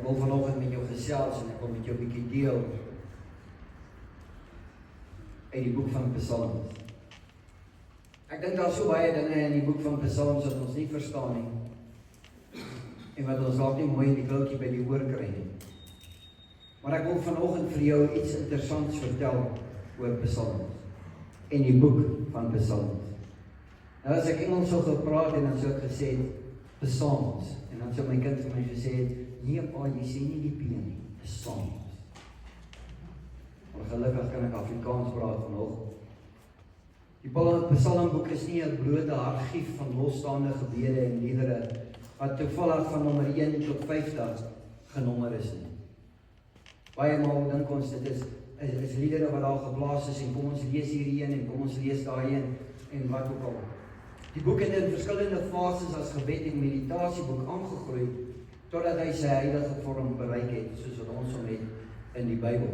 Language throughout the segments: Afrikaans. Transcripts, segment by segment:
Ek wil vanoggend met jou gesels en ek wil met jou 'n bietjie deel uit die boek van Psalms. Ek dink daar is so baie dinge in die boek van Psalms wat ons nie verstaan nie. En wat ons dalk nie mooi in die koutjie by die oor kry nie. Maar ek wil vanoggend vir jou iets interessants vertel oor Psalms en die boek van Psalms. Nou as ek Engels sou gepraat en dan sou ek gesê Psalms en dan sou my kind vir my gesê het, nee pa, jy sê nie die P nie, Psalms. Maar gelukkig kan ek Afrikaans praat vanoggend. Die Psalmboek is nie 'n blote argief van losstaande gebede en liedere wat toevallig van nommer 1 tot 50 genommer is nie. Baie maal dink ons dit is liedere wat daar geplaas is en kom ons lees hierdie een en kom ons lees daai een en wat ook al. Die boek het in verskillende fases as gebed en meditasieboek aangegroei totdat hy sy heilige vorm bereik het, soos wat ons hom het in die Bybel.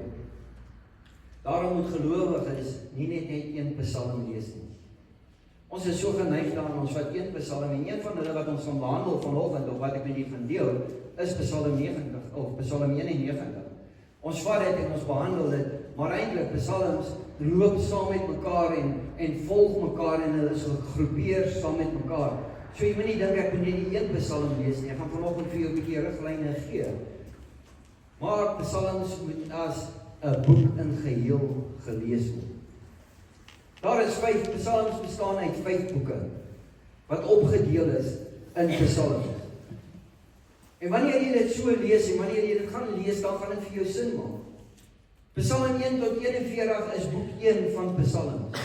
Daarom moet gelowiges nie net een Psalm lees nie. Ons is so geneig daaraan, ons vat een Psalm en een van hulle wat ons gaan behandel vanoggend of wat ek met julle gaan deel, is Psalm 90 of Psalm 91. Ons vat dit en ons behandel dit, maar eintlik Psalms loop saam met mekaar en volg mekaar en hulle is gegroepeer saam met mekaar. So jy moet nie dink ek moet net die een Psalm lees nie. Ek gaan vanoggend vir jou 'n bietjie riglyne gee. Maar Psalms moet as 'n boek in geheel gelees word. Daar is 5 Psalms bestaan uit 5 boeke wat opgedeel is in Psalms. En wanneer jy dit so lees en wanneer jy dit gaan lees, dan gaan dit vir jou sin maak. Psalm 1 tot 41 is boek 1 van Psalms.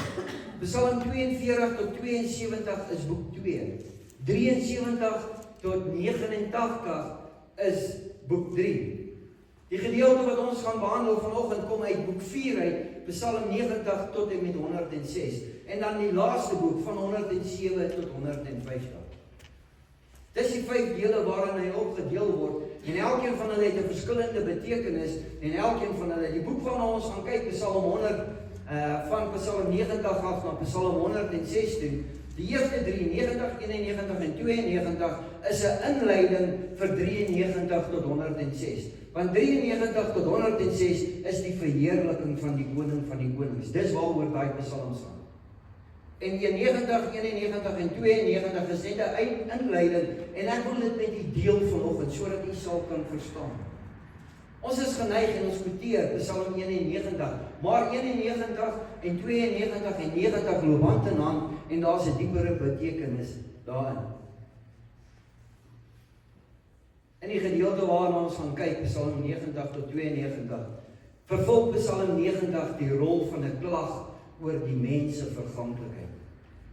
Psalm 42 tot 72 is boek 2. 73 tot 89 is boek 3. Die gedeelte wat ons gaan behandel vanoggend kom uit boek 4 uit, Psalm 90 tot en met 106. En dan die laaste boek van 107 tot 150. Dis die 5 dele waarin hy opgedeel word. En elkeen van hulle het 'n verskillende betekenis en elkeen van hulle, die boek waarna ons gaan kyk, Psalm 100 van Psalm 90 af na Psalm 106 toe. Die eerste 3, 90, 91 en 92 is 'n inleiding vir 93 tot 106. Want 93 tot 106 is die verheerliking van die koning van die konings. Dis waaroor daai psalms gaan. En 90, 91 en 92 is net 'n inleiding en ek wil dit met u deel vanoggend sodat u sal kan verstaan. Ons is geneig en ons quoteer Psalm 91, maar 91 en 92 en 90 loop hand in hand en daar's 'n diepere betekenis daarin. In die gedeelte waarna ons gaan kyk, Psalm 90 tot 92, vervul Psalm 90 die rol van 'n klag oor die mens se verganklikheid.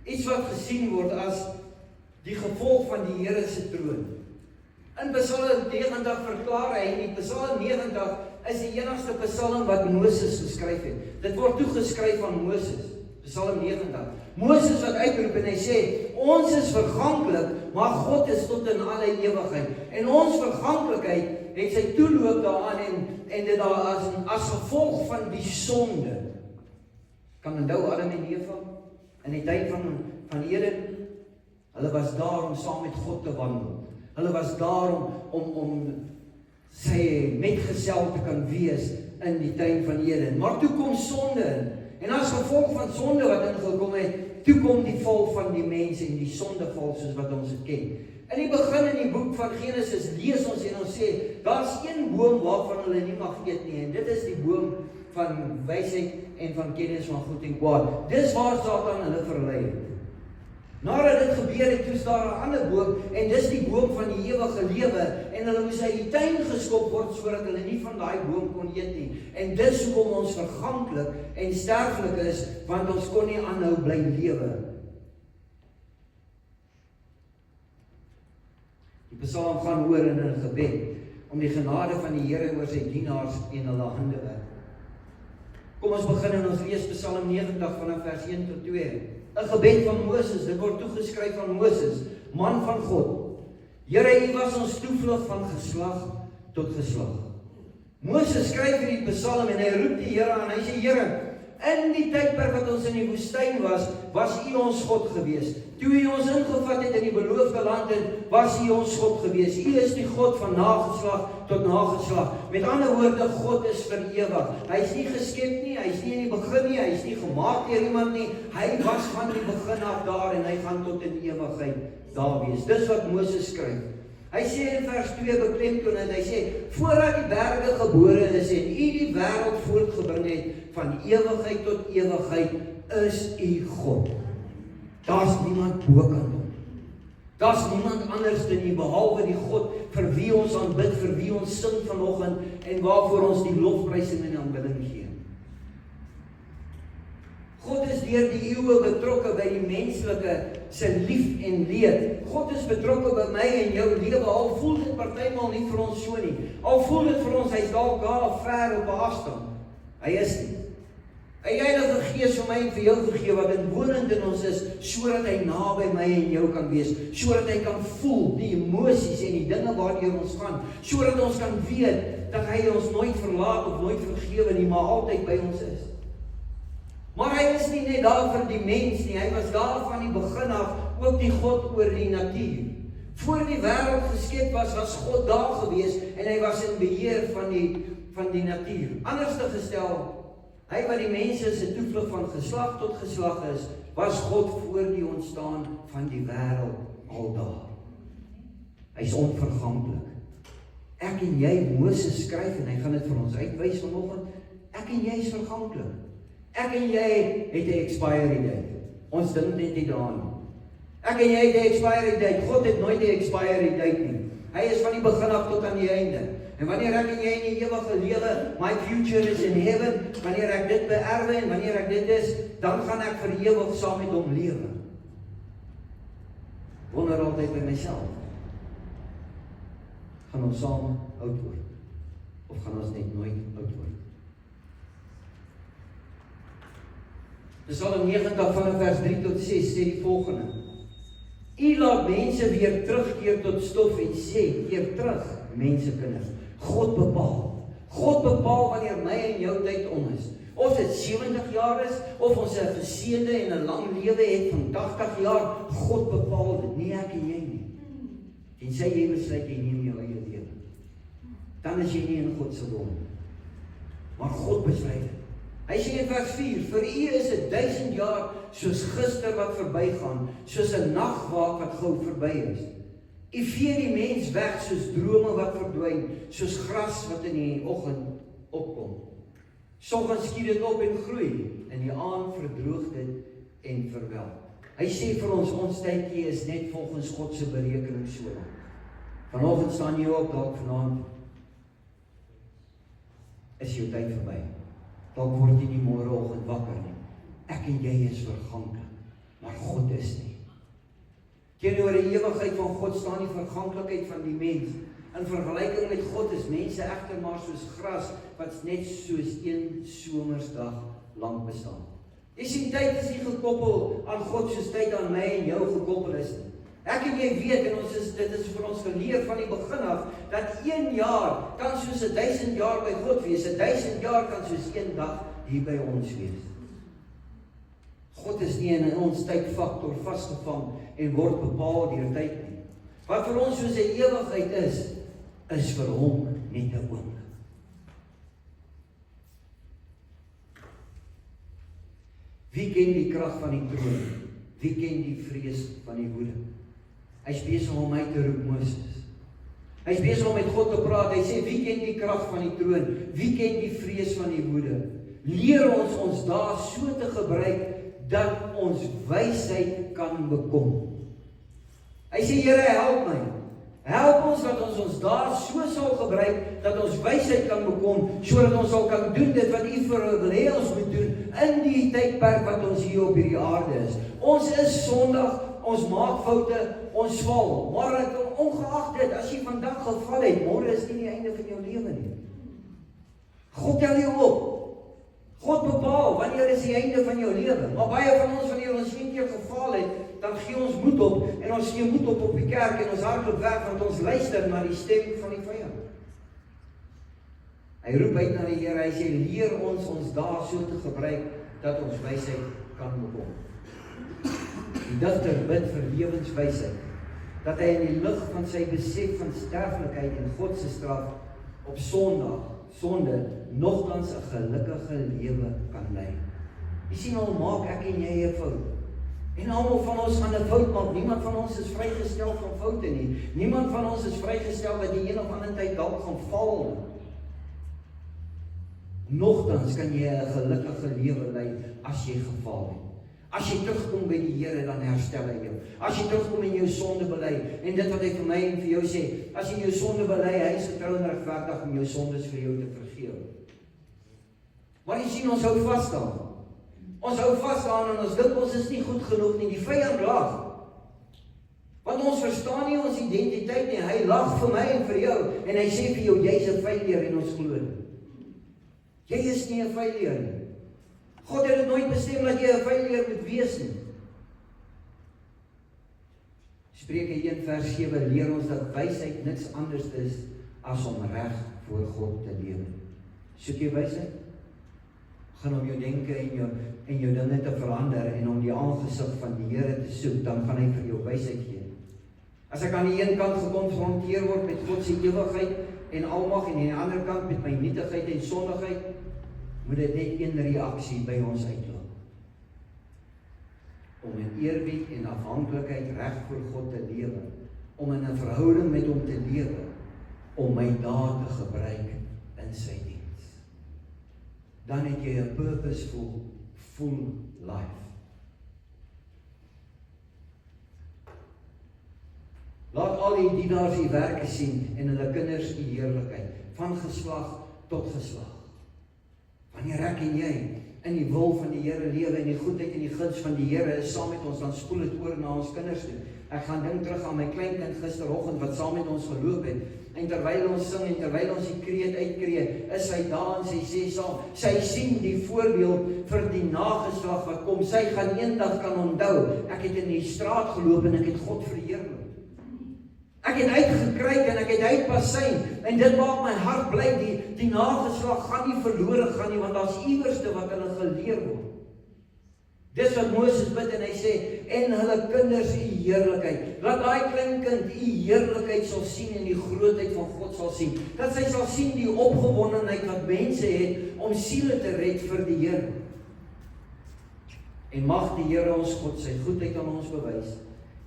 Iets wat gesien word as die gevolg van die Here se troon. In Psalm 90 verklaar hy, en die Psalm 90 is die enigste Psalm wat Moses geskryf het. Dit word toegeskryf aan Moses, Psalm 90. Moses wat uitroep en hy sê, ons is verganklik, maar God is tot in alle ewigheid. En ons verganklikheid het sy toeloop daaraan en dit daar as gevolg van die sonde. Kan onthou Adam en Eva in die tyd van Eden, hulle was daar om saam met God te wandel. Hulle was daar om sy metgesel te kan wees in die tuin van Eden. Maar toe kom sonde in. En as gevolg van sonde wat ingekom het, toe kom die val van die mens en die sondeval soos wat ons dit ken. In die begin in die boek van Genesis lees ons en ons sê, daar's een boom waarvan hulle nie mag eet nie, en dit is die boom van wysheid en van kennis van goed en kwaad. Dis waar Satan hulle verlei het. Nadat dit gebeur het, toe is daar 'n ander boom, en dis die boom van die ewige lewe, en hulle moes uit die tuin geskop word, sodat hulle nie van daai boom kon eet nie. En dis hoekom ons verganklik en sterflik is, want ons kon nie aanhou bly lewe. Die Psalm gaan oor in 'n gebed, om die genade van die Here oor sy dienaars en hulle hande werk. Kom ons begin en ons lees Psalm 90 vanaf vers 1 tot 2. 'n gebed van Moses, dit word toegeskryf aan Moses, man van God. Here, U was ons toevlug van geslag tot geslag. Moses skryf hierdie Psalm en hy roep die Here aan, hy sê, Here, In die tydperk wat ons in die woestyn was U ons God gewees. Toe U ons ingevat het in die beloofde land, was U ons God gewees. U is die God van nageslag tot nageslag. Met ander woorde, God is vir ewig. Hy is nie geskep nie, hy is nie in die begin nie, hy is nie gemaak deur iemand nie. Hy was van die begin af daar en hy gaan tot in ewigheid daar wees. Dis wat Moses skryf. Hy sê in vers 2 beklemtoon, hy sê, voordat die berge gebore is en U die wêreld voortgebring het, van ewigheid tot ewigheid, is U God. Daar's niemand bokant hom. Daar's niemand anders nie, behalwe die God, vir wie ons aanbid, vir wie ons sing vanoggend, en waarvoor ons die lofprysing en aanbidding gee. God is deur die eeue betrokke by die menslike se lief en leed. God is betrokke by my en jou lewe, al voel dit partymal nie vir ons so nie. Al voel dit vir ons, hy's dalk daar ver op 'n afstand. Hy is nie. Hy Heilige Gees vir my en vir jou gegee wat inwonend in ons is, sodat hy naby my en jou kan wees, sodat hy kan voel die emosies en die dinge waardeur ons gaan, sodat ons kan weet dat hy ons nooit verlaat of nooit vergewe nie, maar altyd by ons is. Maar hy is nie net daar vir die mens nie, hy was daar van die begin af, ook die God oor die natuur. Voor die wêreld geskep was God daar gewees en hy was in beheer van die natuur. Anders te gestel, hy wat die mense se toevlug van geslag tot geslag is, was God voor die ontstaan van die wêreld al daar. Hy's onverganklik. Ek en jy, Moses skryf en hy gaan dit vir ons uitwys vanoggend, ek en jy is verganklik. Ek en jy het 'n expiry date. Ons dink net nie daaraan nie. Ek en jy het 'n expiry date. God het nooit 'n expiry date nie. Hy is van die begin af tot aan die einde. En wanneer ek en jy in die ewige lewe, my future is in heaven, wanneer ek dit beerwe en wanneer ek dit is, dan gaan ek vir ewig saam met hom lewe. Wonder altyd by myself. Gaan ons saam oud word? Of gaan ons net nooit oud word? Psalm 90 van vers 3 tot 6 sê die volgende: U laat mense weer terugkeer tot stof en sê, keer terug, mensekinders. God bepaal wanneer my en jou tyd om is. Of dit 70 jaar is, of ons 'n geseënde en 'n lang lewe het van 80 jaar, God bepaal dit, nie ek en jy nie. En sê jy besluit jy neem jou eie lewe, dan is jy nie in God se wil nie. Maar God besluit dit. Hy sê in vers 4, vir u is dit 1000 jaar soos gister wat verbygaan, soos 'n nagwaak wat gou verby is. U vee die mens weg soos drome wat verdwyn, soos gras wat in die oggend opkom. Soggens skiet dit op en groei, en die aand verdroog dit en verwelk. Hy sê vir ons tydjie is net volgens God se berekening so lank. Vanoggend staan jy op, dalk vanaand is jou tyd verby. Dalk word jy nie môreoggend wakker nie. Ek en jy is verganklik, maar God is nie. Teenoor die ewigheid van God staan die verganklikheid van die mens. In vergelyking met God is mense egter maar soos gras wat net soos een somersdag lank bestaan. Jy sien, tyd is nie gekoppel aan God soos tyd aan my en jou gekoppel is nie. Ek en jy weet, en dit is vir ons geleer van die begin af, dat 1 jaar kan soos 1000 jaar by God wees, 1000 jaar kan soos 1 dag hier by ons wees. God is nie in ons tydfaktor vasgevang en word bepaal deur tyd nie. Wat vir ons soos 'n ewigheid is vir hom net 'n oomblik. Wie ken die krag van die troon? Wie ken die vrees van die woede? Hy's besig om my te roep, Moses. Hy's besig om met God te praat. Hy sê, wie ken die krag van die troon? Wie ken die vrees van die woede? Leer ons daar so te gebruik dat ons wysheid kan bekom. Hy sê, Here, help my. Help ons dat ons daar so sal gebruik dat ons wysheid kan bekom, sodat ons sal kan doen dit wat U wil hê ons moet doen in die tydperk wat ons hier op hierdie aarde is. Ons is sondig, ons maak foute, ons val. Maar ongeag dit, as jy vandag geval het, môre is nie die einde van jou lewe nie. God tel jou op. God bepaal wanneer is die einde van jou lewe. Maar baie van ons, wanneer ons 1 keer geval het, dan gee ons moed op, en ons gee moed op die kerk, en ons hardloop weg, want ons luister na die stem van die vyand. Hy roep uit na die Here, hy sê, leer ons daar so te gebruik, dat ons wysheid kan bekom. Die digter bid vir lewenswysheid, dat hy in die lig van sy besef van sterflikheid en God se straf op sonde, nogtans 'n gelukkige lewe kan lei. Jy sien al maak ek en jy 'n fout. En almal van ons gaan 'n fout maak. Niemand van ons is vrygestel van foute nie. Niemand van ons is vrygestel dat die een of ander tyd dalk gaan val. Nogtans kan jy 'n gelukkige lewe lei as jy gefaal het. As jy terugkom by die Here, dan herstel hy jou. As jy terugkom en jou sonde bely, en dit wat hy vir my en vir jou sê, as jy jou sonde bely, hy is getrou en regverdig om jou sondes vir jou te vergewe. Maar jy sien, ons hou vas daaraan. Ons hou vas daaraan en ons dink ons is nie goed genoeg nie. Die vyand lag. Want ons verstaan nie ons identiteit nie. Hy lag vir my en vir jou en hy sê vir jou, jy's 'n failure en ons glo dit. Jy is nie 'n failure nie. God het dit nooit bestem dat jy 'n failure moet wees nie. Spreuke 1 vers 7 leer ons dat wysheid niks anders is as om reg voor God te lewe. Soek jy wysheid? Gaan om jou denke en jou dinge te verander en om die aangesig van die Here te soek, dan gaan hy vir jou wysheid gee. As ek aan die een kant gekonfronteer word met God se ewigheid en almag en aan die ander kant met my nietigheid en sondigheid, moet dit net een reaksie by ons uitloop. Om in eerbied en afhanklikheid reg voor God te lewe, om in 'n verhouding met hom te lewe, om my dae te gebruik in sy diens. Dan het jy 'n purposeful, full life. Laat al die dienaars die werke sien en hulle kinders die heerlikheid, van geslag tot geslag. Wanneer ek en jy in die wil van die Here lewe en die goedheid en die guns van die Here is saam met ons, dan spoel dit oor na ons kinders toe. Ek gaan dink terug aan my kleinkind gisteroggend wat saam met ons geloop het. En terwyl ons sing en terwyl ons die kreet uitkreë, is sy daar en sy sê saam, sy sien die voorbeeld vir die nageslag wat kom. Sy gaan eendag kan onthou, ek het in die straat geloop en ek het God verheerlik. Ek het uitgekryk en ek het uitpasyn en dit maak my hart bly, die nageslag gaan nie verlore gaan nie, want daar's iewerste wat hulle geleer word. Dis wat Moses bid en hy sê, en hulle kinders u heerlikheid. Laat daai klein kind u heerlikheid sal sien en die grootheid van God sal sien. Dat sy sal sien die opgewondenheid wat mense het om siele te red vir die Here. En mag die Here ons God sy goedheid aan ons bewys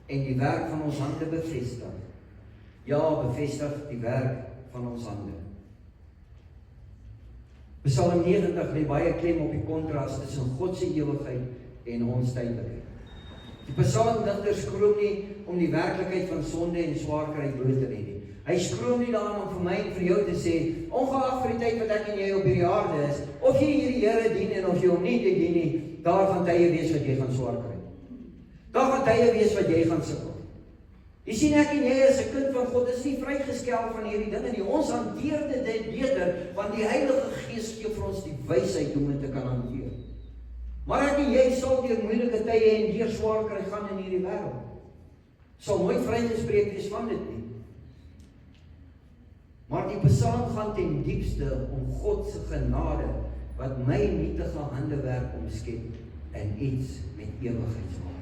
en die werk van ons hande bevestig. Ja, bevestig die werk van ons hande. Psalm 90 lê baie klem op die kontras tussen God se ewigheid en ons tydelikheid. Die psalmdigter skroom nie om die werklikheid van sonde en swaar kry bloot te lê nie. Hy skroom nie daaraan om vir my en vir jou te sê, ongeag vir die tyd wat ek en jy op hierdie aarde is, of jy hierdie Here dien en of jy hom nie dien nie, daar gaan tye wees wat jy gaan swaar kry. Daar gaan tye wees wat jy gaan sukkel. Jy sien, ek en jy as 'n kind van God is nie vrygestel van hierdie dinge nie. Ons hanteer dit beter, want die Heilige Gees gee vir ons die wysheid hoe om dit te kan hanteer. Maar ek en jy sal deur moeilike tye en deur swaar kry gaan in hierdie wêreld. Sal nooit vrygespreek wees van dit nie. Maar die Psalm gaan ten diepste om God se genade wat my nietige handewerk omskep in iets met ewigheidswaarde.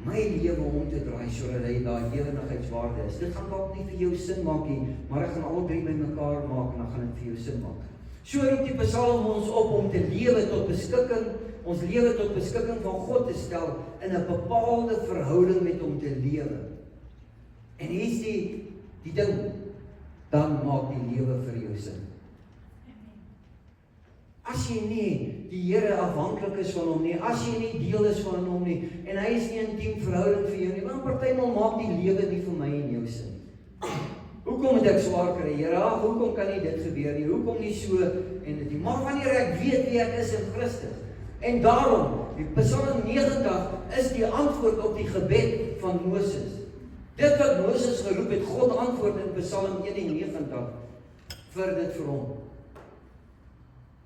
My lewe om te draai sodat hy daai ewigheidswaarde is. Dit gaan dalk nie vir jou sin maak nie, maar ek gaan al drie bymekaar maak en dan gaan dit vir jou sin maak. So roep die Psalm ons op om te lewe tot beskikking, ons lewe tot beskikking van God te stel in 'n bepaalde verhouding met hom te lewe. En hier is die ding, dan maak die lewe vir jou sin. As jy nie die Here afhanklik is van hom nie, as jy nie deel is van hom nie, en hy is nie 'n intiem verhouding vir jou nie, want partymal maak die lewe nie vir my en jou sin. Hoekom moet ek swaar kry, Here? Hoekom kan nie dit gebeur nie? Hoekom nie so en dit nie? Maar wanneer ek weet wie ek is in Christus, en daarom, die Psalm 90 is die antwoord op die gebed van Moses. Dit wat Moses geroep het, God antwoord in Psalm 91 vir dit vir hom.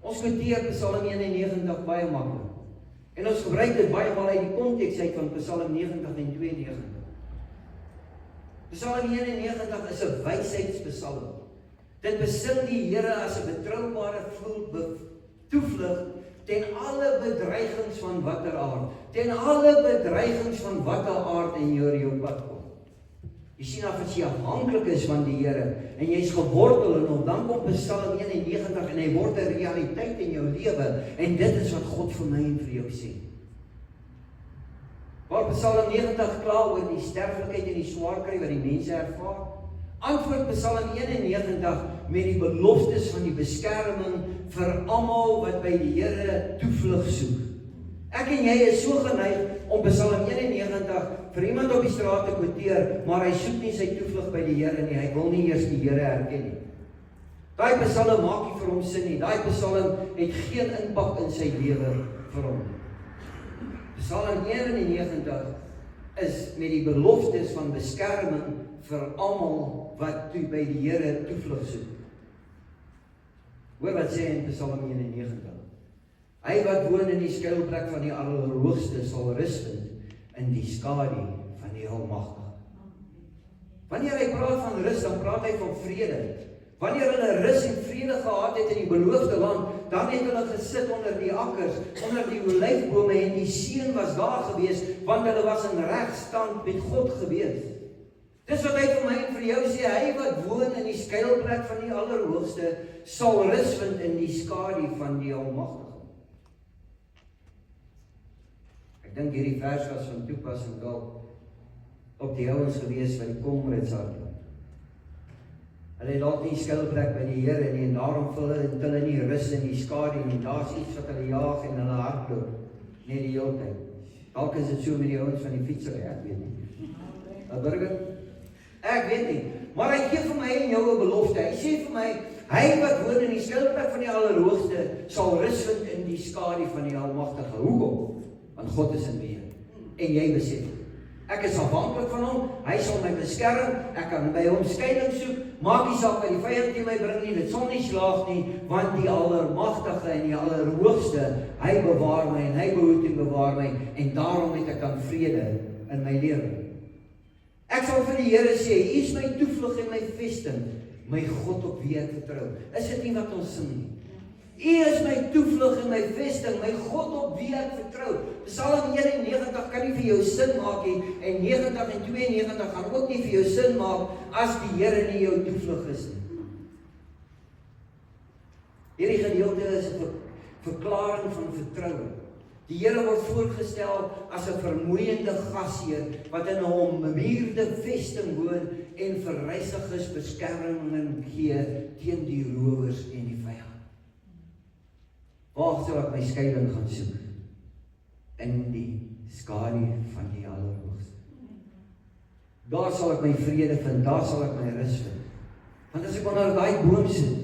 Ons noteer Psalm 91 baie maklik. En ons gebruik dit baie mal uit die konteks uit van Psalm 90 en 92. Psalm 91 is 'n wysheidspsalm. Dit besing die Here as 'n betroubare toevlug ten alle bedreigings van watter aard, ten alle bedreigings van watter aard en jou pad kom. Jy sien as jy afhanklik is van die Here en jy's gewortel in hom, dan kom Psalm 91 en hy word 'n realiteit in jou lewe en dit is wat God vir my en vir jou sê. Waar Psalm 90 kla oor die sterflikheid en die swaar kry wat die mense ervaar, antwoord Psalm 91 met die beloftes van die beskerming vir almal wat by die Here toevlug soek. Ek en jy is so geneig om Psalm 91 vir iemand op die straat te quoteer, maar hy soek nie sy toevlug by die Here nie, hy wil nie eers die Here herken nie. Daai Psalm maak nie vir hom sin nie, daai Psalm het geen impak in sy lewe vir hom. Psalm 91 is met die beloftes van beskerming vir almal wat by die Here toevlug soek. Hoor wat sê in Psalm 91. Hy wat woon in die skuilplek van die Allerhoogste sal rus vind in die skadu van die Almagtige. Wanneer hy praat van rus, dan praat hy van vrede. Wanneer hulle rus en vrede gehad het in die beloofde land, dan het hulle gesit onder die akkers, onder die olyfbome en die seën was daar gewees, want hulle was in regstand met God gewees. Dis wat hy vir my en vir jou sê, hy wat woon in die skuilplek van die Allerhoogste sal rus vind in die skadu van die Almagtige. Ek dink hierdie vers was van toepassing dalk op die ouens gewees wat die Comrades hardloop. Hulle het dalk nie skuilplek by die Here nie en daarom voel hulle nie rus in die skadu nie. Daar's iets wat hulle jaag en hulle hardloop net die hele tyd. Dalk is dit so met die ouens van die fietsery, ek weet nie. Burger? Ek weet nie. Maar hy gee vir my en jou 'n belofte. Hy sê vir my, hy wat woon in die skuilplek van die Allerhoogste sal rus vind in die skadu van die Almagtige. Hoekom? Want God is in beheer. En jy besef dit. Ek is afhanklik van hom, hy sal my beskerm, ek kan by hom skuiling soek, maak nie saak wat die vyand teen my bring nie, dit sal nie slaag nie, want die Allermagtige en die Allerhoogste, hy bewaar my en hy behoed en bewaar my, en daarom het ek dan vrede in my lewe. Ek sal vir die Here sê, U is my toevlug en my vesting, my God op wie ek vertrou. Is dit nie wat ons sing nie? U is my toevlug en my vesting, my God op wie ek vertrou. Psalm 91 kan nie vir jou sin maak nie, en 90 en 92 gaan ook nie vir jou sin maak, as die Here nie jou toevlug is nie. Hierdie gedeelte is 'n verklaring van vertroue. Die Here word voorgestel as 'n vermoeiende gasheer, wat in 'n ommuurde vesting woon, en vir reisigers beskerming gee teen die rowers en die vyand. Waar sal ek my skuiling gaan soek? In die skadu van die Allerhoogste. Daar sal ek my vrede vind, daar sal ek my rus vind. Want as ek onder daai boom sit,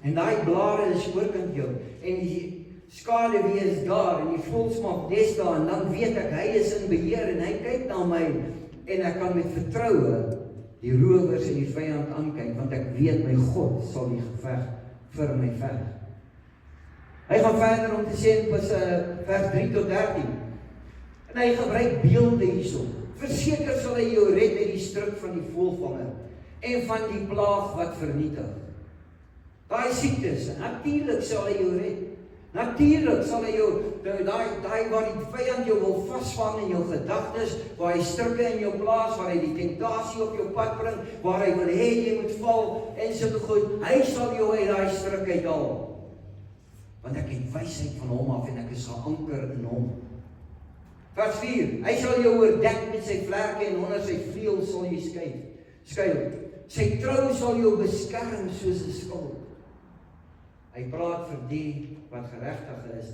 en daai blare is oorkant jou, en die skaduwee is daar, en die voëls maak nes daar, en dan weet ek, hy is in beheer, en hy kyk na my, en ek kan met vertroue die rowers en die vyand aankyk, want ek weet my God sal die geveg vir my veg. Hy gaan verder om te sê in vers 3 tot 13. En hy gebruik beelde hierso. Verseker sal hy jou red uit die struik van die voëlvanger en van die plaag wat vernietig. Daai siektes, natuurlik sal hy jou red. Natuurlik sal hy jou, daai waar die vyand jou wil vasvang in jou gedagtes, waar hy strikke in jou plaas, waar hy die tentasie op jou pad bring, waar hy wil hê jy moet val en sulke goed, hy sal jou uit daai struik uithaal. Want ek het wysheid van hom af en ek is geanker in hom. Vers 4, hy sal jou oordek met sy vlerke en onder sy vleuels sal jy skuil. Sy trou sal jou beskerm soos 'n skild. Hy praat vir die wat geregtig is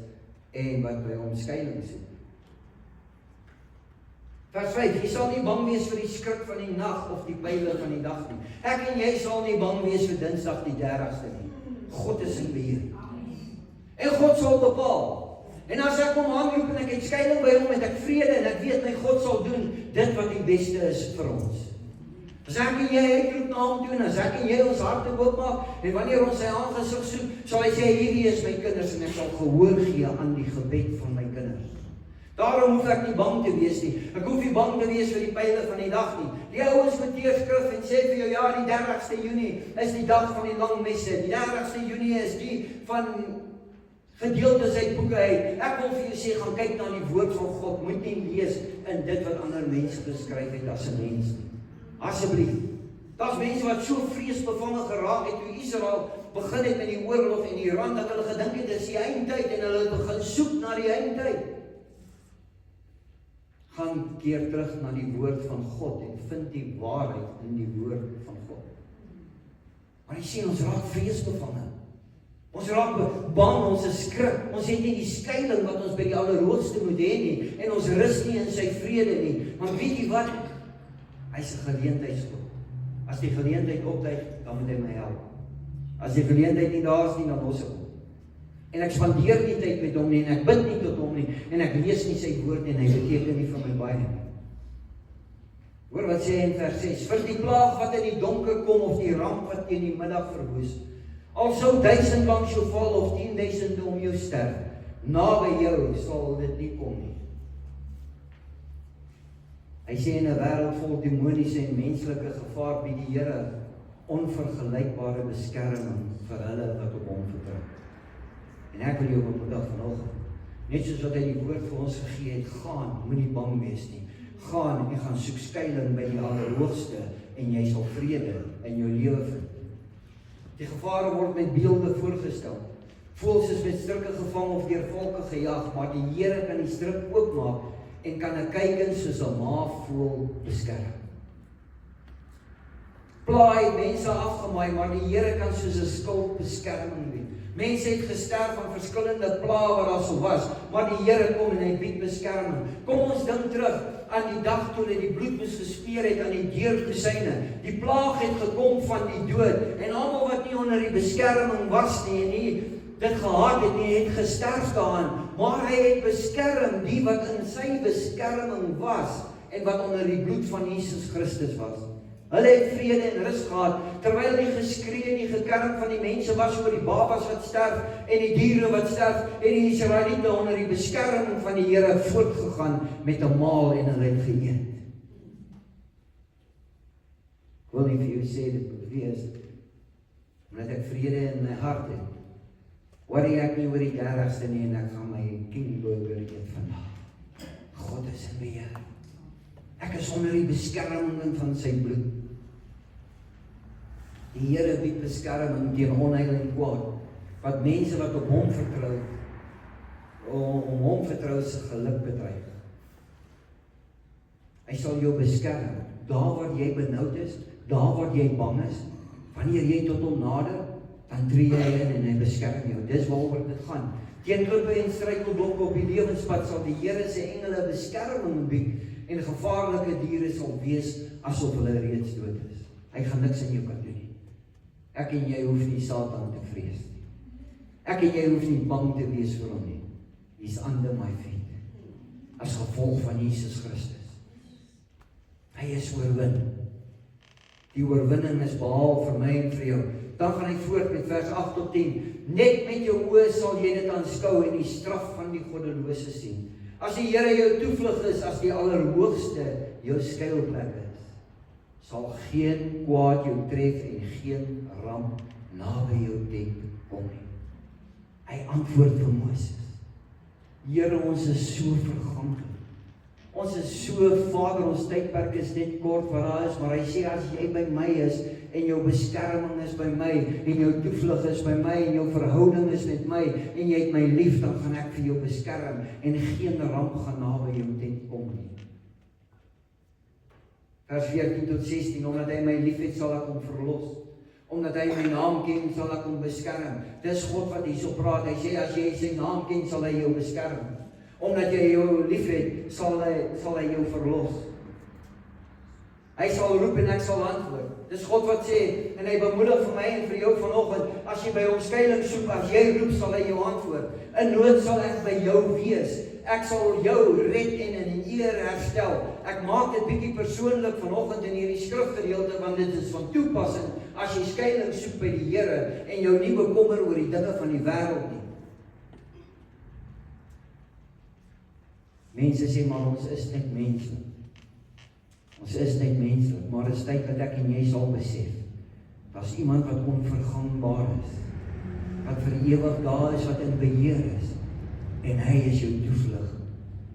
en wat by hom skuiling soek. Vers 5, jy sal nie bang wees vir die skrik van die nag of die pyle van die dag nie. Ek en jy sal nie bang wees vir Dinsdag die 30ste nie. God is in beheer. En God sal bepaal. En as ek hom aanroep en ek het skuiling by hom, het ek vrede en ek weet my God sal doen dit wat die beste is vir ons. As ek en jy uitroep na hom toe, en as ek en jy ons harte oopmaak, en wanneer ons sy aangesig soek, sal hy sê, hierdie is my kinders, en ek sal gehoor gee aan die gebed van my kinders. Daarom hoef ek nie bang te wees nie. Ek hoef nie bang te wees vir die pyle van die dag nie. Die ouens met die skrif en sê vir jou, ja, die 30ste Junie is die dag van die lang messe. Die 30ste Junie is die van gedeeltes uit boeke uit. Ek wil vir jou sê, gaan kyk na die woord van God, moet nie lees in dit wat ander mense geskryf het as 'n mens nie. Asseblief. Daar's mense wat so vreesbevange geraak het toe Israel begin het met die oorlog en Iran, dat hulle gedink het dis die eindtyd en hulle het begin soek na die eindtyd. Gaan keer terug na die woord van God en vind die waarheid in die woord van God. Maar jy sien, ons raak vreesbevange. Ons raak bang, ons is skrik. Ons het nie die skuiling wat ons by die Allerhoogste moet hê nie. En ons rus nie in sy vrede nie. Want weet jy wat? Hy's 'n geleentheidsgod. As die geleentheid opduik, dan moet hy my help. As die geleentheid nie daar is nie, dan los ek hom. En ek spandeer nie tyd met hom nie, en ek bid nie tot hom nie, en ek lees nie sy woord nie, en hy beteken nie vir my baie nie. Hoor wat sê hy in vers 6, vir die plaag wat in die donker kom, of die ramp wat teen die middag verwoes, al sou 1000 langs jou val, of 10.000 om jou sterf, naby jou sal dit nie kom nie. Hy sê in 'n wêreld vol demoniese en menslike gevaar bied die Here onvergelykbare beskerming vir hulle wat op hom vertrou. En ek wil jou op 'n dag vanoggend, net soos wat hy die woord vir ons gegee het, gaan, moenie bang wees nie. Gaan en gaan soek skuiling by die Allerhoogste en jy sal vrede in jou lewe vind. Die gevare word met beelde voorgestel. Voëls is met strikke gevang of deur volke gejag, maar die Here kan die strik oopmaak en kan 'n kuikens soos 'n maavoël beskerm. Plaai het mense afgemaai, maar die Here kan soos 'n skild beskerming bied. Mense het gesterf van verskillende plaae wat daar sou was, maar die Here kom en hy bied beskerming. Kom ons dink terug aan die dag toe hulle die bloed moes gespeer het aan die deurkosyne. Die plaag het gekom van die dood, en almal wat nie onder die beskerming was nie, en nie dit gehad het nie, het gesterf daaraan. Maar hy het beskerm die wat in sy beskerming was, en wat onder die bloed van Jesus Christus was. Hulle het vrede en rus gehad, terwyl die geskree en die gekerm van die mense was oor die babas wat sterf, en die diere wat sterf, en die Israeliete onder die beskerming van die Here voortgegaan met 'n maal en hulle het geëet. Ek wil nie vir jou sê dit moet wees, omdat ek vrede in my hart het. Worry ek nie oor die 30ste nie, en ek gaan my King Burger eet vandag. God is in beheer. Ek is onder die beskerming van sy bloed. Die Here bied beskerming teen onheil en kwaad, wat mense wat op hom vertrou, om hom vertrou se geluk bedreig. Hy sal jou beskerm, daar waar jy benoud is, daar waar jy bang is, wanneer jy tot hom nader, dan tree hy in en hy beskerm jou. Dis waaroor dit gaan. Teen klippe en struikelblokke op die lewenspad sal die Here se engele beskerming bied, en gevaarlike diere sal wees asof hulle reeds dood is. Hy gaan niks in jou kan doen nie. Ek en jy hoef nie Satan te vrees nie. Ek en jy hoef nie bang te wees vir hom nie. He's under my feet. As gevolg van Jesus Christus. Hy is oorwin. Die oorwinning is behaal vir my en vir jou. Dan gaan hy voort met vers 8 tot 10. Net met jou oë sal jy dit aanskou en die straf van die goddelose sien. As die Here jou toevlug is, as die Allerhoogste jou skuilplek is, sal geen kwaad jou tref en geen ramp naby jou tent kom nie. Hy antwoord vir Moses. Here, ons is so verganklik. Ons is so, Vader, ons tydperk is net kort wat daar is, maar hy sê, as jy by my is, en jou beskerming is by my, en jou toevlug is by my, en jou verhouding is met my, en jy het my lief, dan gaan ek vir jou beskerm, en geen ramp gaan naby jou tent kom nie. Vers 14 tot 16, omdat hy my lief het, sal ek hom verlos. Omdat hy my naam ken, sal ek hom beskerm. Dis God wat hierso praat, hy sê, as jy sy naam ken, sal hy jou beskerm. Omdat jy jou lief het, sal hy jou verlos. Hy sal roep en ek sal antwoord. Dis God wat sê, en hy bemoedig vir my en vir jou vanoggend, as jy by hom skuiling soek, as jy roep, sal hy jou antwoord. In nood sal ek by jou wees. Ek sal jou red en in eer herstel. Ek maak dit bietjie persoonlik vanoggend in hierdie skrifgedeelte, want dit is van toepassing as jy skuiling soek by die Here en jou nie bekommer oor die dinge van die wêreld nie. Mense sê, maar ons is net menslik. Ons is net menslik, maar dit is tyd dat ek en jy sal besef, daar's iemand wat onvergangbaar is, wat vir ewig daar is, wat in beheer is, en hy is jou toevlug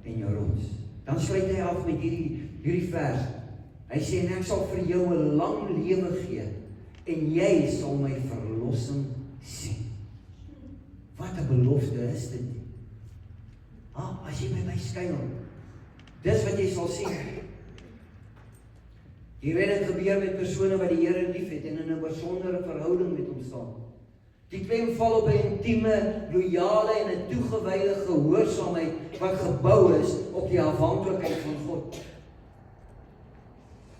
en jou rots. Dan sluit hy af met hierdie vers. Hy sê, en ek sal vir jou 'n lang lewe gee, en jy sal my verlossing sien. Wat 'n belofte is dit nie? As jy by my skuil, dis wat jy sal sien. Die redding gebeur met persone wat die Here lief het en in 'n besondere verhouding met hom staan. Die klem val op 'n intieme, loyale en 'n toegewyde gehoorsaamheid wat gebou is op die afhanklikheid van God.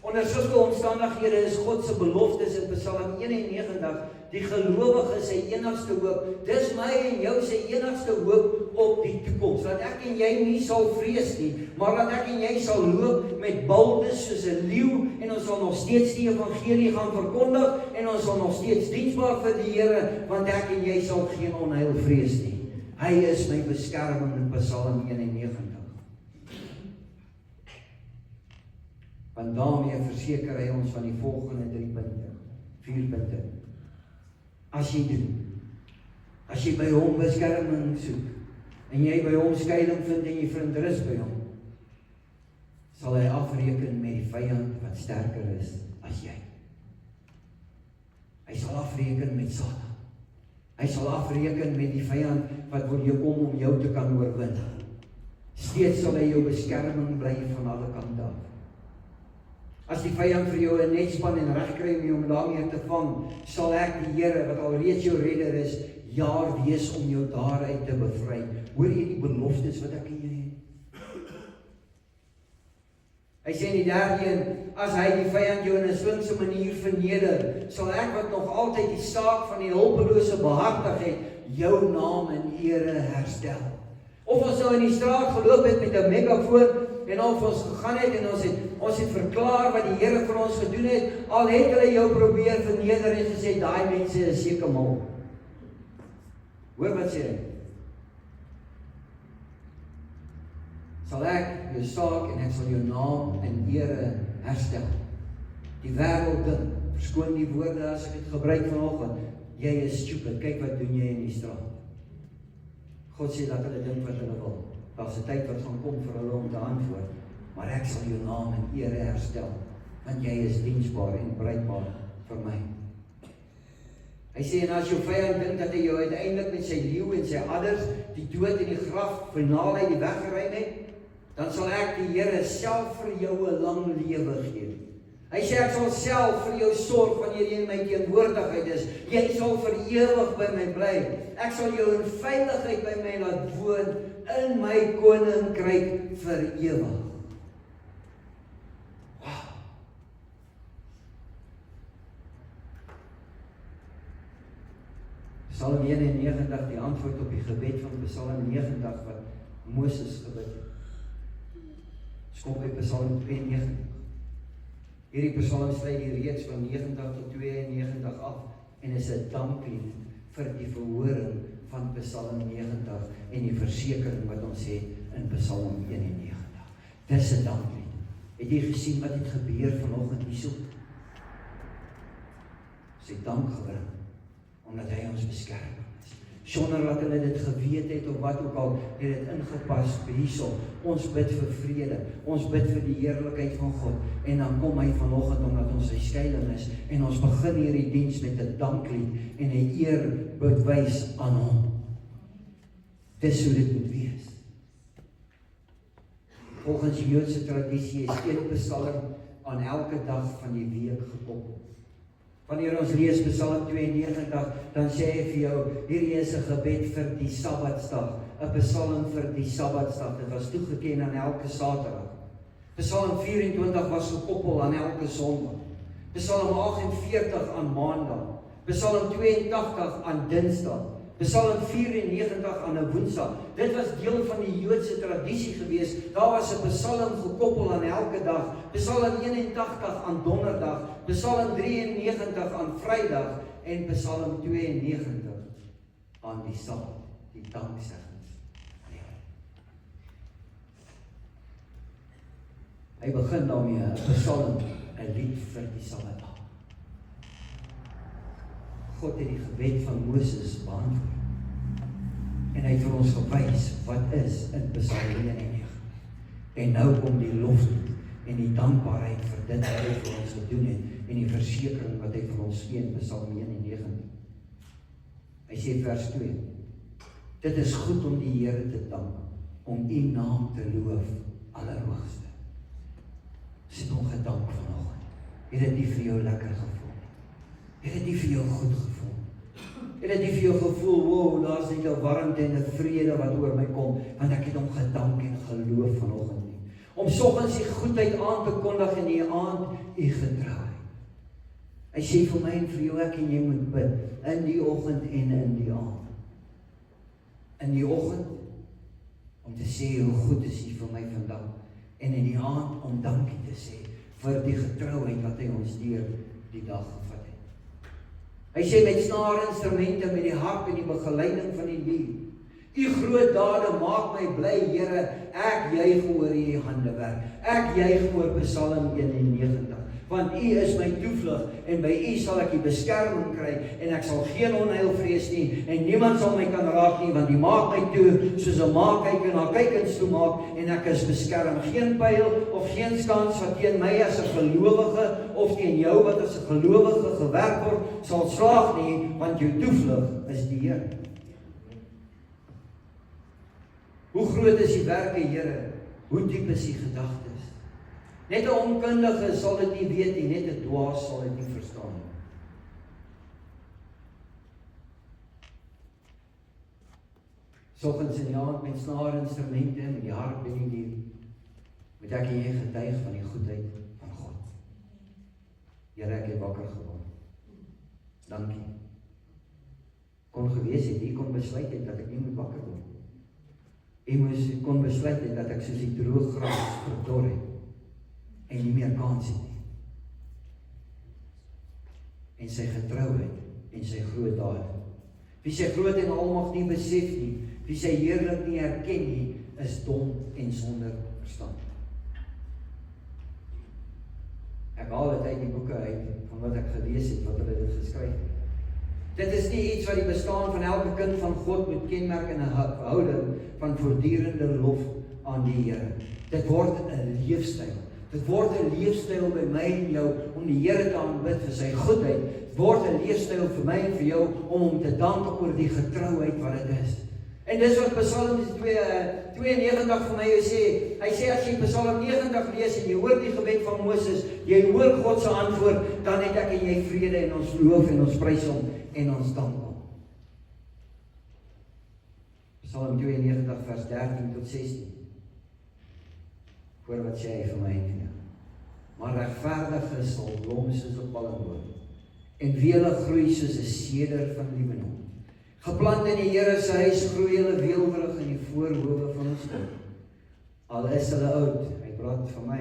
Onder sulke omstandighede is God se beloftes in Psalm 91 die gelowige sy enigste hoop. Dis my en jou sy enigste hoop op die toekoms. Dat ek en jy nie sal vrees nie, maar dat ek en jy sal loop met bultes soos 'n leeu, en ons sal nog steeds die evangelie gaan verkondig, en ons sal nog steeds diensbaar vir die Here, want ek en jy sal geen onheil vrees nie. Hy is my beskerming in Psalm 91. Want daarmee verseker hy ons van die volgende 4 punte. As jy doen, as jy by hom beskerming soek, en jy by hom skuiling vind en jy vind rus by hom, sal hy afreken met die vyand wat sterker is as jy. Hy sal afreken met Satan. Hy sal afreken met die vyand wat wil jou kom om jou te kan oorwin. Steeds sal hy jou beskerming bly van alle kante af. As die vyand vir jou 'n netspan en reg kry om jou daarmee te vang, sal ek die Here wat alreeds jou redder is, jaar wees om jou daaruit te bevry. Hoor jy die beloftes wat ek en jy het? Hy sê in die derde een, as hy die vyand jou in 'n slinkse manier verneder, sal ek wat nog altyd die saak van die hulpelose behartig het, jou naam en ere herstel. Of ons nou in die straat geloop het met 'n megafoon, en of ons gegaan het en ons het verklaar wat die Here vir ons gedoen het, al het hulle jou probeer verneder en gesê, daai mense is seker mal. Hoor wat sê hy? Sal ek jou saak en ek sal jou naam en ere herstel. Die wêreld dink, verskoon die woorde as ek dit gebruik vanoggend, jy is stupid, kyk wat doen jy in die straat. God sê dat hulle dink wat hulle wil. Daar's 'n tyd wat gaan kom vir hulle om te antwoord, maar ek sal jou naam en ere herstel, want jy is diensbaar en bruikbaar vir my. Hy sê, en as jou vyand dink dat hy jou uiteindelik met sy leeu en sy adders, die dood en die graf finaal uit die weg geruim het, dan sal ek die Here self vir jou 'n lang lewe gee. Hy sê, ek sal self vir jou sorg wanneer jy in my teenwoordigheid is. Jy sal vir ewig by my bly. Ek sal jou in veiligheid by my laat woon, in my koninkryk vir ewig. Wow. Psalm 91, die antwoord op die gebed van Psalm 90 wat Moses gebid het. Kom by Psalm 92. Hierdie Psalm sluit die reeks van 90 tot 92 af en is 'n danklied vir die verhoring van Psalm 90 en die versekering wat ons het in Psalm 91. Dis 'n danklied. Het jy gesien wat het gebeur vanoggend hierso? Sy dank gebring omdat hy ons beskerm is. Sonder dat hulle dit geweet het of wat ook al, het dit ingepas hierso. Ons bid vir vrede, ons bid vir die heerlikheid van God, en dan kom hy vanoggend omdat ons sy skuilings is, en ons begin hierdie diens met 'n danklied en 'n eerbewys aan hom. Dis hoe dit moet wees. Volgens die Joodse tradisie is een psalm aan elke dag van die week gekoppel. Wanneer ons lees Psalm 92, dan sê hy vir jou, hierdie is 'n gebed vir die Sabbatsdag, 'n psalm vir die Sabbatsdag. Dit was toegeken aan elke Saterdag. Psalm 24 was gekoppel aan elke Sondag. Psalm 48 aan Maandag. Psalm 82 aan Dinsdag. Psalm 94 aan 'n Woensdag. Dit was deel van die Joodse tradisie gewees. Daar was 'n psalm gekoppel aan elke dag. Psalm 81 aan Donderdag, Psalm 93 aan Vrydag en Psalm 92 aan die Sabbat, die dankseggings. Hy begin daarmee 'n psalm, 'n lied vir die Sabbatdag. God het die gebed van Moses beantwoord. En hy het vir ons gewys wat is in Psalm 91. En nou kom die lof en die dankbaarheid vir dit wat hy vir ons gedoen het en die versekering wat hy vir ons gee in Psalm 91. Hy sê vers 2: Dit is goed om die Here te dank, om u naam te loof, Allerhoogste. Sit hom gedank vanoggend. Het dit nie vir jou lekker gevoel nie? Het dit nie vir jou goed gevoel? Het dit nie vir jou gevoel, wow, daar is net 'n warmte en 'n vrede wat oor my kom, want ek het hom gedank en geloof vanoggend nie. Om soggens die goedheid aan te kondig en die aand u getrouheid. Hy sê vir my en vir jou, ek en jy moet bid, in die oggend en in die aand. In die oggend, om te sê hoe goed is hy vir my vandag, en in die aand om dankie te sê, vir die getrouheid wat hy ons deur die dag gevat het. Hy sê met snaarinstrumente, met die harp en die begeleiding van die lied. U groot dade maak my bly, Here, ek juig oor u handewerk. Ek juig oor Psalm 91, want u is my toevlug en by u sal ek die beskerming kry en ek sal geen onheil vrees nie en niemand sal my kan raak nie, want u maak my toe soos 'n ma kyk en haar kykens toe maak en ek is beskerm. Geen pyl of geen skans wat teen my as 'n gelowige of teen jou wat as 'n gelowige gewerk word sal slaag nie, want jou toevlug is die Here. Hoe groot is die werke, Here? Hoe diep is die gedagtes? Net 'n onkundige sal dit nie weet nie, net 'n dwaas sal dit nie verstaan nie. Soggens en die aand met snaarinstrumente en die harp en die lied, moet ek en jy getuig van die goedheid van God. Here, ek het wakker geword. Dankie. Kon gewees het, kon besluit het dat ek nie moet wakker word. Kon besluit het dat ek soos die droë gras verdor het en nie meer kans het nie. En sy getrouheid en sy groot dade. Wie sy groot en almag nie besef nie, wie sy heerlik nie herken nie, is dom en sonder verstand. Ek haal dit uit die boeke uit van wat ek gelees het, wat hulle dit geskryf het. Dit is nie iets wat die bestaan van elke kind van God moet kenmerk in 'n houding van voortdurende lof aan die Here. Dit word 'n leefstyl. Dit word 'n leefstyl by my en jou om die Here te aanbid vir sy goedheid. Dit word 'n leefstyl vir my en vir jou om hom te dank oor die getrouheid wat dit is. En dis wat Psalm 92 vir my sê. Hy sê as jy Psalm 90 lees en jy hoor die gebed van Moses, jy hoor God se antwoord, dan het ek en jy vrede en ons loof en ons prys hom en ons dank hom. Psalm 92 vers 13 tot 16. Hoor wat sê hy vir my en vir jou. Maar regverdiges sal blom soos 'n palmboom en wele groei soos 'n seder van Libanon. Geplant in die Here se huis groei hulle weelderig in die voorhoewe van ons God. Al is hulle oud, hy praat van my.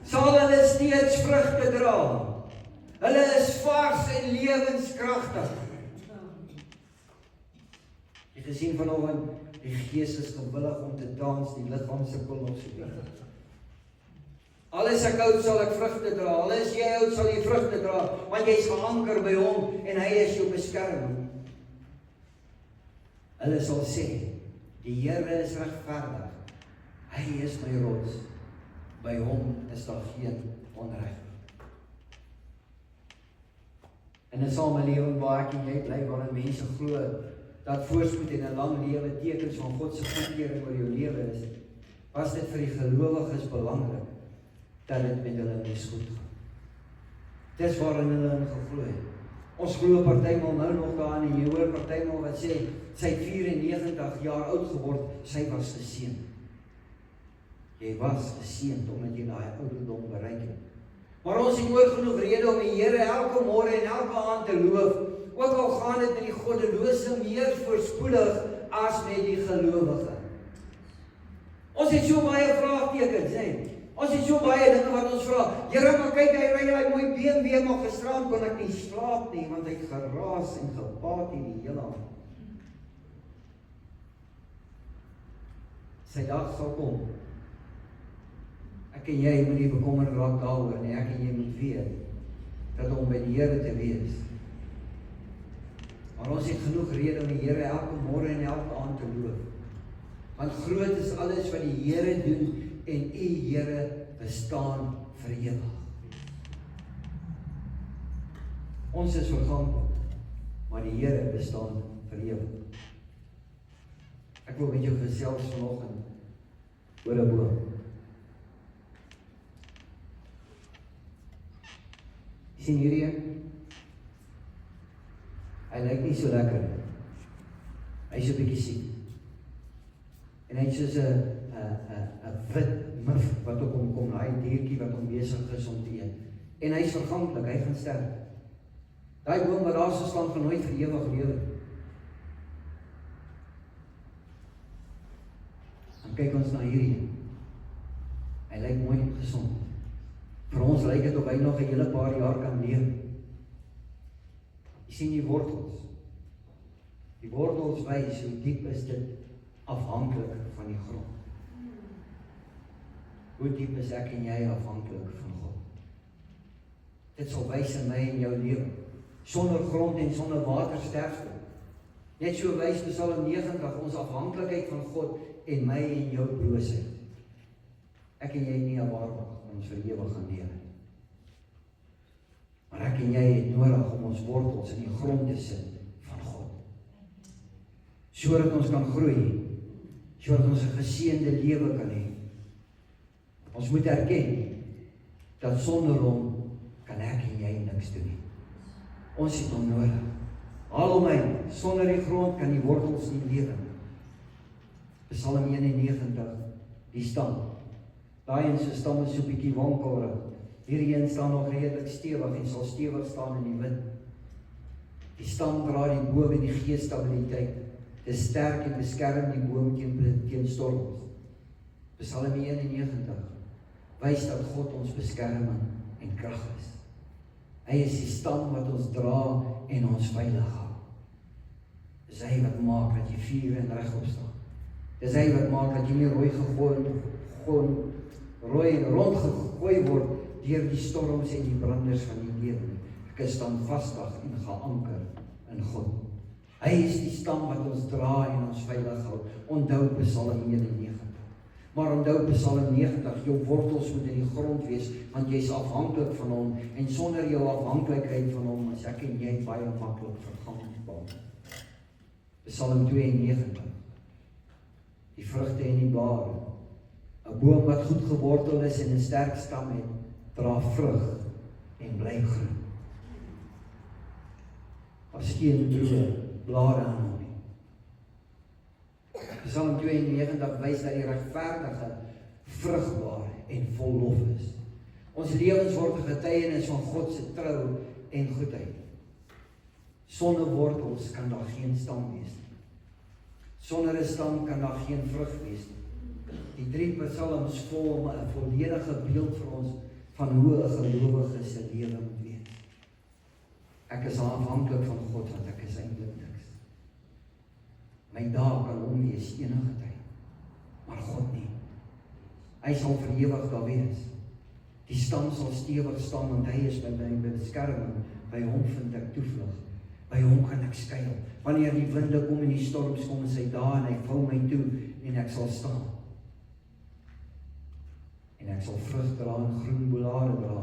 Sal hulle steeds vrugte dra. Hulle is vars en lewenskragtig. Jy gesien vanoggend, die gees is gewillig om te dans, die liggaam sukkel nog so bietjie. Al is ek oud, sal ek vrugte dra. Al is jy oud, sal jy vrugte dra, want jy is geanker by hom en hy is jou beskerming. Hulle sal sê, die Here is regverdig. Hy is my rots. By hom is daar geen onreg. In 'n samelewing waar ek en jy bly, waarin mense glo dat voorspoed en 'n lang lewe tekens van God se goedkeuring oor jou lewe is, was dit vir die gelowiges belangrik dat dit met hulle nie goed gaan. Dis waarin hulle in geglo het. Ons glo partymal nou nog daarin en jy hoor partymal wat sê, sy het 94 jaar oud geword, sy was geseën. Jy was geseënd omdat jy daai ouderdom bereik het. Maar ons het ook genoeg rede om die Here elke môre en elke aand te loof, ook al gaan dit met die goddelose meer voorspoedig as met die gelowige. Ons het so baie vraagtekens, hè? Ons het so baie dinge wat ons vra. Here, maar kyk, hy ry hy mooi BMW, maar gisterand kon ek nie slaap nie, want hy het geraas en gepaat hier die hele aand. Sy dag sal kom. Ek en jy moet nie bekommerd raak daaroor nie, ek en jy moet weet, dat om by die Here te wees. Maar ons het genoeg rede om die Here elke môre en elke aand te loof. Want groot is alles wat die Here doen en U Here bestaan vir ewig. Ons is verganklik, maar die Here bestaan vir ewig. Ek wil met jou gesels vanoggend oor 'n boom. Sien hierdie een? Hy lyk nie so lekker nie. Hy is 'n bietjie siek. En hy is soos 'n wit mif wat op hom kom, daai diertjie wat hom besig is om te eet. En hy is verganklik, hy gaan sterf. Daai boom wat daar so staan gaan nooit vir ewig lewe. Dan kyk ons na hierdie. Hy lyk mooi en gesond. Vir ons lyk dit of hy nog 'n hele paar jaar kan leef. Jy sien die wortels. Die wortels wys hoe diep is dit afhanklik van die grond. Hoe diep is ek en jy afhanklik van God? Dit sal wys in my en jou lewe. Sonder grond en sonder water sterfte. Net so wys Psalm 90 ons afhanklikheid van God en my en jou broosheid. Ek en jy nie waardig ons vir ewig gaan lewe. Maar ek en jy het nodig om ons wortels in die grond te sit van God. Sodat ons kan groei, sodat ons 'n geseënde lewe kan hê. Ons moet erken dat sonder hom kan ek en jy niks doen nie. Ons het hom nodig. Haal hom uit, sonder die grond kan die wortels nie lewe. Psalm 91, die stam. Daai een se stam is so 'n bietjie wankelrig. Hierdie een staan nog redelik stewig en sal stewig staan in die wind. Die stam dra die boom en die gees stabiliteit. Dit is sterk en beskerm die boom teen storms. Psalm 91 wys dat God ons beskerming en krag is. Hy is die stam wat ons dra en ons veilig hou. Dis hy wat maak dat jy vuur en regop staan. Dis hy wat maak dat jy nie rooi rondgegooi word deur die storms en die branders van die lewe. Ek is standvastig en geanker in God. Hy is die stam wat ons dra en ons veilig hou. Onthou Psalm 91. Maar onthou Psalm 90, jou wortels moet in die grond wees, want jy is afhanklik van hom, en sonder jou afhanklikheid van hom, as ek en jy baie maklik verganklik. Psalm 92, die vrugte en die blare. 'n boom wat goed gewortel is en 'n sterk stam het, dra vrug en bly groen. As geen droë blare aan hom nie. Psalm 92 wys dat die regverdige vrugbaar en vol lof is. Ons lewens word 'n getuienis van God se trou en goedheid. Sonder wortels kan daar geen stam wees nie. Sonder 'n stam kan daar geen vrug wees nie. Die 3 psalms vorm 'n volledige beeld vir ons van hoe 'n gelowige se lewe moet wees. Ek is afhanklik van God want ek is eintlik niks. My dae kan hom wees enige tyd, maar God nie. Hy sal vir ewig daar wees. Die stam sal stewig staan want hy is by my beskerming. By hom vind ek toevlug. By hom kan ek skuil. Wanneer die winde kom en die storms kom, is hy daar en hy vou my toe en ek sal staan. En ek sal vrug dra en groen blare dra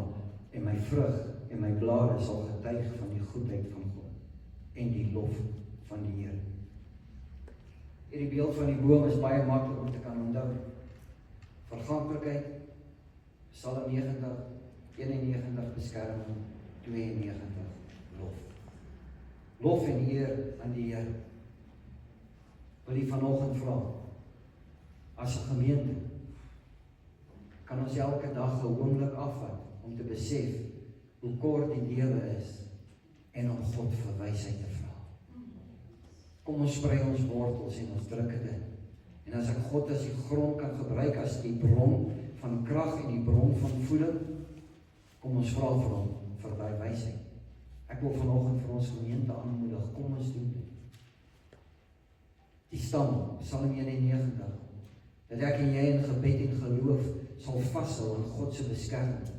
en my vrug en my blare sal getuig van die goedheid van God en die lof van die Here. Hierdie beeld van die boom is baie maklik om te kan onthou. Verganklikheid, Psalm 90, 91 beskerming, 92 lof. Lof en eer aan die Here. Wil jy vanoggend vra, as 'n gemeente, kan ons elke dag 'n oomblik afvat om te besef hoe kort die lewe is en om God vir wysheid te vra. Kom ons sprei ons wortels en ons druk dit in. En as ek God as die grond kan gebruik as die bron van krag en die bron van voeding, kom ons vra vir hom vir daai wysheid. Ek wil vanoggend vir ons gemeente aanmoedig, kom ons doen dit. Die stam, Psalm 91, dat ek en jy in gebed en geloof sal vashou aan God se beskerming.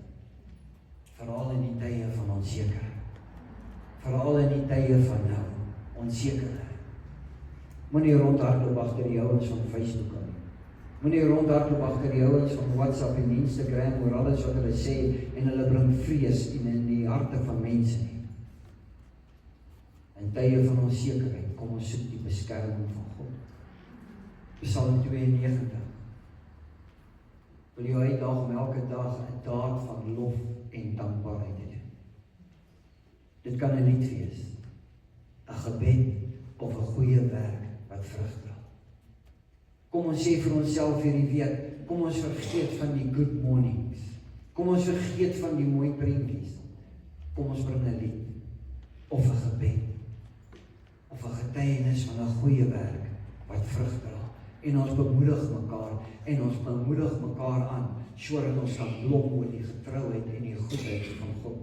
Veral in die tye van onsekerheid. Veral in die tye van nou, onsekerheid. Moenie rondhardloop agter die ouens van Facebook aan nie. Moenie rondhardloop agter die ouens van WhatsApp en Instagram oor alles wat hulle sê en hulle bring vrees in die harte van mense nie. In tye van onsekerheid, kom ons soek die beskerming van God. Psalm 92. Wil jou uitdaag om elke dag 'n daad van lof en dankbaarheid te doen. Dit kan 'n lied wees, 'n gebed of 'n goeie werk wat vrug dra. Kom ons sê vir onsself hierdie week, kom ons vergeet van die good mornings. Kom ons vergeet van die mooi prentjies. Kom ons bring 'n lied of 'n gebed of 'n getuienis van 'n goeie werk wat vrug dra. En ons bemoedig mekaar en ons bemoedig mekaar aan sodat ons kan blom oor die getrouheid en die goedheid van God.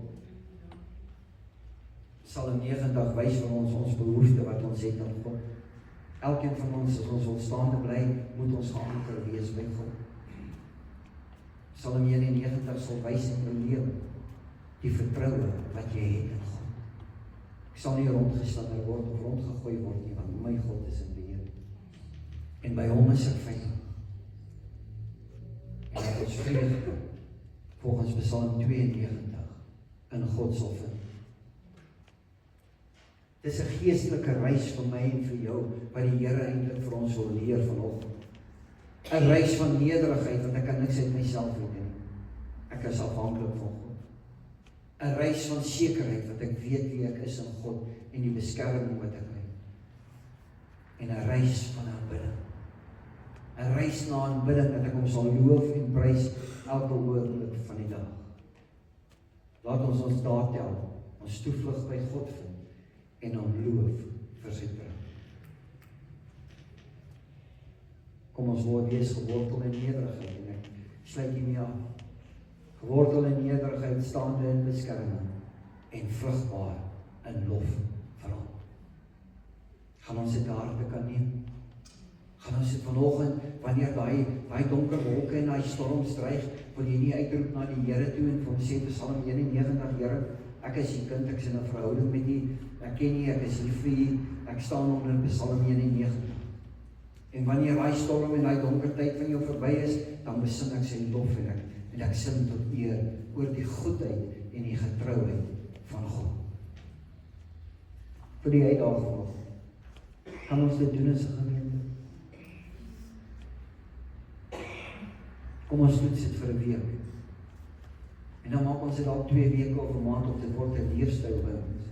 Psalm 90 wys vir ons behoefte wat ons het aan God. Elkeen van ons, as ons ontstaande bly, moet ons geanker wees by God. Psalm 91 sal wys in jou lewe die vertroue wat jy het in God. Ek sal nie rondgeslander word of rondgegooi word nie, want my God is in beheer. En by hom is ek veilig. En dat ons vrede, volgens Psalm 92, in God sal vind. Dit is 'n geestelike reis vir my en vir jou, wat die Here eintlik vir ons wil leer vanoggend. 'n Reis van nederigheid, want ek kan niks uit myself doen nie. Ek is afhanklik van God. 'n Reis van sekerheid, want ek weet wie ek is in God en die beskerming wat ek het. En 'n reis van aanbidding. 'n Reis na aanbidding, dat ek hom sal loof en prys elke oomblik van die dag. Laat ons daad tel, ons toevlug by God vind en hom loof vir sy trou. Kom ons word wees gewortel in nederigheid, en ek sluit hiermee af. Gewortel in nederigheid, staande in beskerming en vrugbaar in lof vir hom. Gaan ons dit harte kan neem? Gaan ons dit vanoggend, wanneer daai donker wolke en daai storm dreig, wil jy nie uitroep na die Here toe en vir hom sê, Psalm 91, Here, ek is die kind, ek is in 'n verhouding met U, ek ken U, ek is lief vir U, ek staan onder Psalm 91. En wanneer daai storm en daai donker tyd van jou verby is, dan besing ek sy lof en ek sing tot eer oor die goedheid en die getrouheid van God. Vir die uitdaging, kan ons dit doen as 'n gemeente? Kom ons toets dit vir 'n week. En dan maak ons dit al 2 weke of 'n maand of dit word 'n leefstyl by ons.